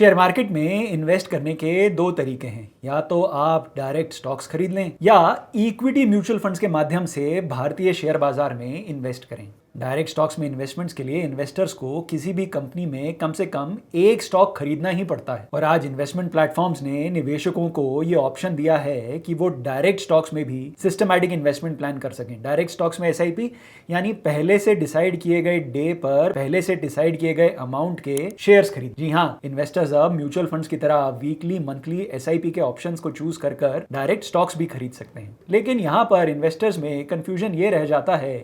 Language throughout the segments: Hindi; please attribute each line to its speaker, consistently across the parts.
Speaker 1: शेयर मार्केट में इन्वेस्ट करने के दो तरीके हैं। या तो आप डायरेक्ट स्टॉक्स खरीद लें या इक्विटी म्यूचुअल फंड्स के माध्यम से भारतीय शेयर बाजार में इन्वेस्ट करें। डायरेक्ट स्टॉक्स में इन्वेस्टमेंट्स के लिए इन्वेस्टर्स को किसी भी कंपनी में कम से कम एक स्टॉक खरीदना ही पड़ता है। और आज इन्वेस्टमेंट प्लेटफॉर्म्स ने निवेशकों को ये ऑप्शन दिया है कि वो डायरेक्ट स्टॉक्स में भी सिस्टमैटिक इन्वेस्टमेंट प्लान कर सकें। डायरेक्ट स्टॉक्स में एसआईपी यानी पहले से डिसाइड किए गए डे पर पहले से डिसाइड किए गए अमाउंट के शेयर्स खरीद। जी हाँ, इन्वेस्टर्स अब म्यूचुअल फंड्स की तरह वीकली मंथली एसआईपी के ऑप्शंस को चूज कर डायरेक्ट स्टॉक्स भी खरीद सकते हैं। लेकिन यहाँ पर इन्वेस्टर्स में कंफ्यूजन ये रह जाता है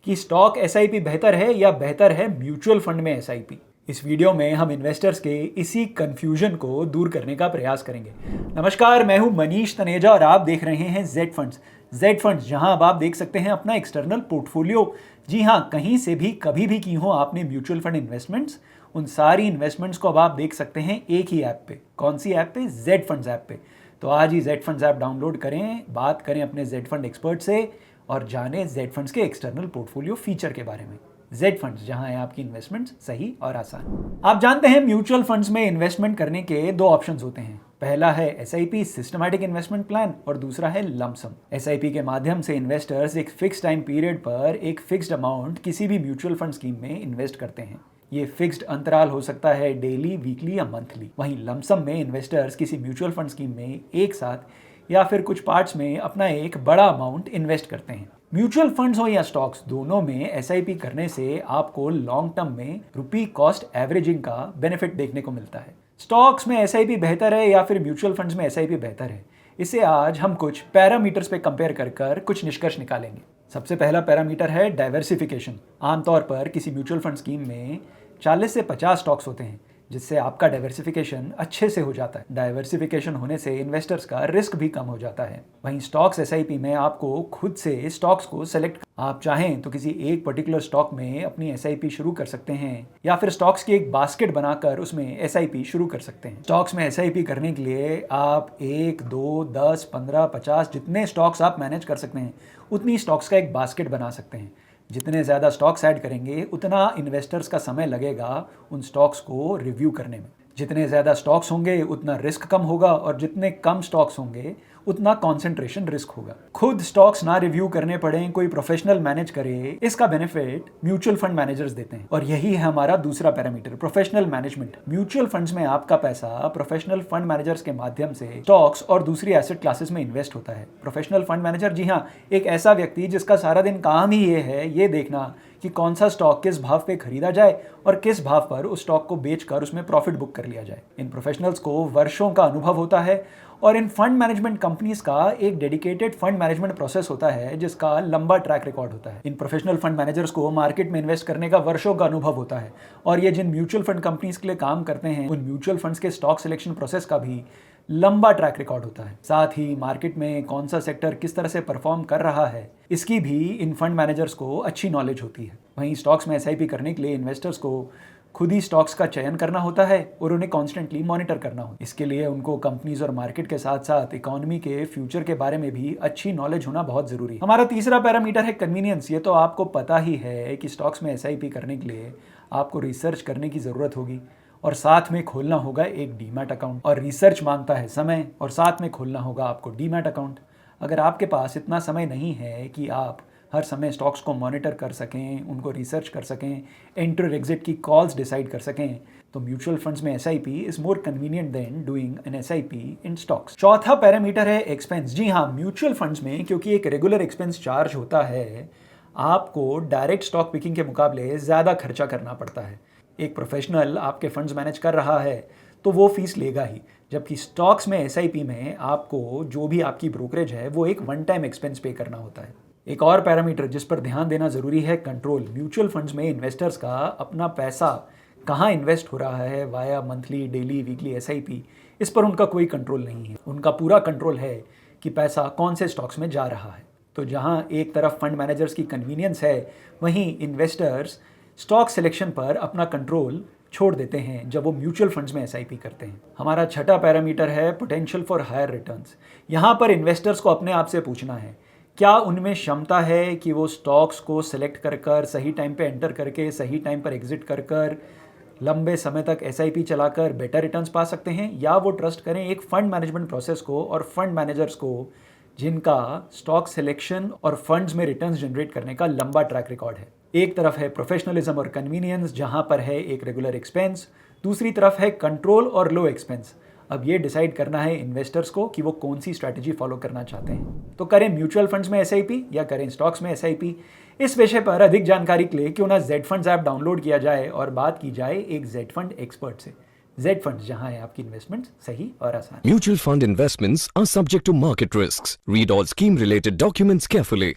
Speaker 1: कि स्टॉक एसआईपी बेहतर है या बेहतर है म्यूचुअल फंड में एसआईपी। इस वीडियो में हम इन्वेस्टर्स के इसी कंफ्यूजन को दूर करने का प्रयास करेंगे। नमस्कार, मैं हूं मनीष तनेजा और आप देख रहे हैं जेड फंड्स। जेड फंड्स, जहां अब आप देख सकते हैं अपना एक्सटर्नल पोर्टफोलियो। जी हां, कहीं से भी कभी भी की हो आपने म्यूचुअल फंड इन्वेस्टमेंट्स, उन सारी इन्वेस्टमेंट्स को अब आप देख सकते हैं एक ही ऐप पे। कौन सी ऐप पे? जेड फंड्स ऐप पे। तो आज ही जेड फंड्स ऐप डाउनलोड करें, बात करें अपने जेड फंड एक्सपर्ट से और जाने जेड फंड्स के एक्सटर्नल पोर्टफोलियो फीचर के बारे में। जेड फंड्स, जहां है आपकी इन्वेस्टमेंट सही और आसान। आप जानते हैं म्यूचुअल फंड्स में इन्वेस्टमेंट करने के दो ऑप्शंस होते हैं। पहला है एसआईपी सिस्टमैटिक इन्वेस्टमेंट प्लान और दूसरा है लमसम। एसआईपी के माध्यम से इन्वेस्टर्स एक फिक्स टाइम पीरियड पर एक फिक्स्ड अमाउंट किसी भी म्यूचुअल फंड स्कीम में इन्वेस्ट करते हैं। ये फिक्स्ड अंतराल हो सकता है डेली, वीकली या मंथली। वहीं लमसम में इन्वेस्टर्स किसी म्यूचुअल फंड स्कीम में एक साथ या फिर कुछ पार्ट्स में अपना एक बड़ा अमाउंट इन्वेस्ट करते हैं। म्यूचुअल फंड्स हो या स्टॉक्स, दोनों में एसआईपी करने से आपको लॉन्ग टर्म में रुपी कॉस्ट एवरेजिंग का बेनिफिट देखने को मिलता है। स्टॉक्स में एसआईपी बेहतर है या फिर म्यूचुअल फंड्स में एसआईपी बेहतर है, इसे आज हम कुछ पैरामीटर्स पे कंपेयर कर कुछ निष्कर्ष निकालेंगे। सबसे पहला पैरामीटर है डाइवर्सिफिकेशन। आमतौर पर किसी म्यूचुअल फंड स्कीम में 40 से 50 स्टॉक्स होते हैं, जिससे आपका डाइवर्सिफिकेशन अच्छे से हो जाता है। डाइवर्सिफिकेशन होने से इन्वेस्टर्स का रिस्क भी कम हो जाता है। वहीं स्टॉक्स एसआईपी में आपको खुद से स्टॉक्स को सेलेक्ट, आप चाहें तो किसी एक पर्टिकुलर स्टॉक में अपनी एसआईपी शुरू कर सकते हैं या फिर स्टॉक्स की एक बास्केट बनाकर उसमें एसआईपी शुरू कर सकते हैं। स्टॉक्स में एसआईपी करने के लिए आप 1, 2, 10, 15, 50 जितने स्टॉक्स आप मैनेज कर सकते हैं उतनी स्टॉक्स का एक बास्केट बना सकते हैं। जितने ज़्यादा स्टॉक्स ऐड करेंगे उतना इन्वेस्टर्स का समय लगेगा उन स्टॉक्स को रिव्यू करने में। जितने ज़्यादा स्टॉक्स होंगे उतना रिस्क कम होगा और जितने कम स्टॉक्स होंगे उतना कंसंट्रेशन रिस्क होगा। खुद स्टॉक्स ना रिव्यू करने पड़े, कोई प्रोफेशनल मैनेज करे, इसका बेनिफिट म्यूचुअल फंड मैनेजर्स देते हैं। और यही है हमारा दूसरा parameter, professional management. Mutual funds में आपका पैसा प्रोफेशनल फंड मैनेजर्स के माध्यम से स्टॉक्स और दूसरी एसेट क्लासेस में इन्वेस्ट होता है। प्रोफेशनल फंड मैनेजर, जी हाँ, एक ऐसा व्यक्ति जिसका सारा दिन काम ही ये है ये देखना कि कौन सा स्टॉक किस भाव पे खरीदा जाए और किस भाव पर उस स्टॉक को बेचकर उसमें प्रॉफिट बुक कर लिया जाए। इन प्रोफेशनल्स को वर्षों का अनुभव होता है और इन फंड मैनेजमेंट कंपनीज का एक डेडिकेटेड फंड मैनेजमेंट प्रोसेस होता है जिसका लंबा ट्रैक रिकॉर्ड होता है। इन प्रोफेशनल फंड मैनेजर्स को मार्केट में इन्वेस्ट करने का वर्षों का अनुभव होता है और ये जिन म्यूचुअल फंड कंपनीज के लिए काम करते हैं उन म्यूचुअल फंड्स के स्टॉक सिलेक्शन प्रोसेस का भी लंबा ट्रैक रिकॉर्ड होता है। साथ ही मार्केट में कौन सा सेक्टर किस तरह से परफॉर्म कर रहा है इसकी भी इन फंड मैनेजर्स को अच्छी नॉलेज होती है। वहीं स्टॉक्स में एसआईपी करने के लिए इन्वेस्टर्स को खुद ही स्टॉक्स का चयन करना होता है और उन्हें कॉन्स्टेंटली मॉनिटर करना होता है। इसके लिए उनको कंपनीज और मार्केट के साथ साथ इकोनॉमी के फ्यूचर के बारे में भी अच्छी नॉलेज होना बहुत जरूरी है। हमारा तीसरा पैरामीटर है कन्वीनियंस। ये तो आपको पता ही है कि स्टॉक्स में एसआईपी करने के लिए आपको रिसर्च करने की जरूरत होगी और साथ में खोलना होगा एक डीमैट अकाउंट। और रिसर्च मांगता है समय और साथ में खोलना होगा आपको डीमैट अकाउंट। अगर आपके पास इतना समय नहीं है कि आप हर समय स्टॉक्स को मॉनिटर कर सकें, उनको रिसर्च कर सकें, एंटर एग्जिट की कॉल्स डिसाइड कर सकें, तो म्यूचुअल फंड्स में SIP is more convenient than doing an SIP in stocks. चौथा पैरामीटर है एक्सपेंस। जी हाँ, म्यूचुअल फंड्स में क्योंकि एक रेगुलर एक्सपेंस चार्ज होता है, आपको डायरेक्ट स्टॉक पिकिंग के मुकाबले ज़्यादा खर्चा करना पड़ता है। एक प्रोफेशनल आपके फंड्स मैनेज कर रहा है तो वो फीस लेगा ही, जबकि स्टॉक्स में एसआईपी में आपको जो भी आपकी ब्रोकरेज है वो एक वन टाइम एक्सपेंस पे करना होता है। एक और पैरामीटर जिस पर ध्यान देना जरूरी है, कंट्रोल। म्यूचुअल फंड्स में इन्वेस्टर्स का अपना पैसा कहाँ इन्वेस्ट हो रहा है via monthly, daily, weekly SIP, इस पर उनका कोई कंट्रोल नहीं है। उनका पूरा कंट्रोल है कि पैसा कौन से स्टॉक्स में जा रहा है। तो जहाँ एक तरफ फंड मैनेजर्स की कन्वीनियंस है, वहीं इन्वेस्टर्स स्टॉक सिलेक्शन पर अपना कंट्रोल छोड़ देते हैं जब वो म्यूचुअल फंड्स में एसआईपी करते हैं। हमारा छठा पैरामीटर है पोटेंशियल फॉर हायर रिटर्न्स। यहाँ पर इन्वेस्टर्स को अपने आप से पूछना है, क्या उनमें क्षमता है कि वो स्टॉक्स को सिलेक्ट कर सही टाइम पे एंटर करके सही टाइम पर एग्जिट कर लंबे समय तक एसआईपी चलाकर बेटर रिटर्न्स पा सकते हैं, या वो ट्रस्ट करें एक फंड मैनेजमेंट प्रोसेस को और फंड मैनेजर्स को जिनका स्टॉक सिलेक्शन और फंड्स में रिटर्न्स जनरेट करने का लंबा ट्रैक रिकॉर्ड है। एक तरफ है प्रोफेशनलिज्म और कन्वीनियंस, जहां पर है एक रेगुलर एक्सपेंस, दूसरी तरफ है कंट्रोल और लो एक्सपेंस। अब ये डिसाइड करना है इन्वेस्टर्स को कि वो कौन सी स्ट्रैटेजी फॉलो करना चाहते हैं। तो करें म्यूचुअल फंड्स में एसआईपी या करें स्टॉक्स में एसआईपी? इस विषय पर अधिक जानकारी के लिए क्यों ना जेड फंड्स ऐप डाउनलोड किया जाए और बात की जाए एक जेड फंड एक्सपर्ट से। जेड फंड्स, जहां है आपकी इन्वेस्टमेंट सही और आसान।
Speaker 2: Mutual fund investments are subject to market risks. Read all scheme related documents carefully.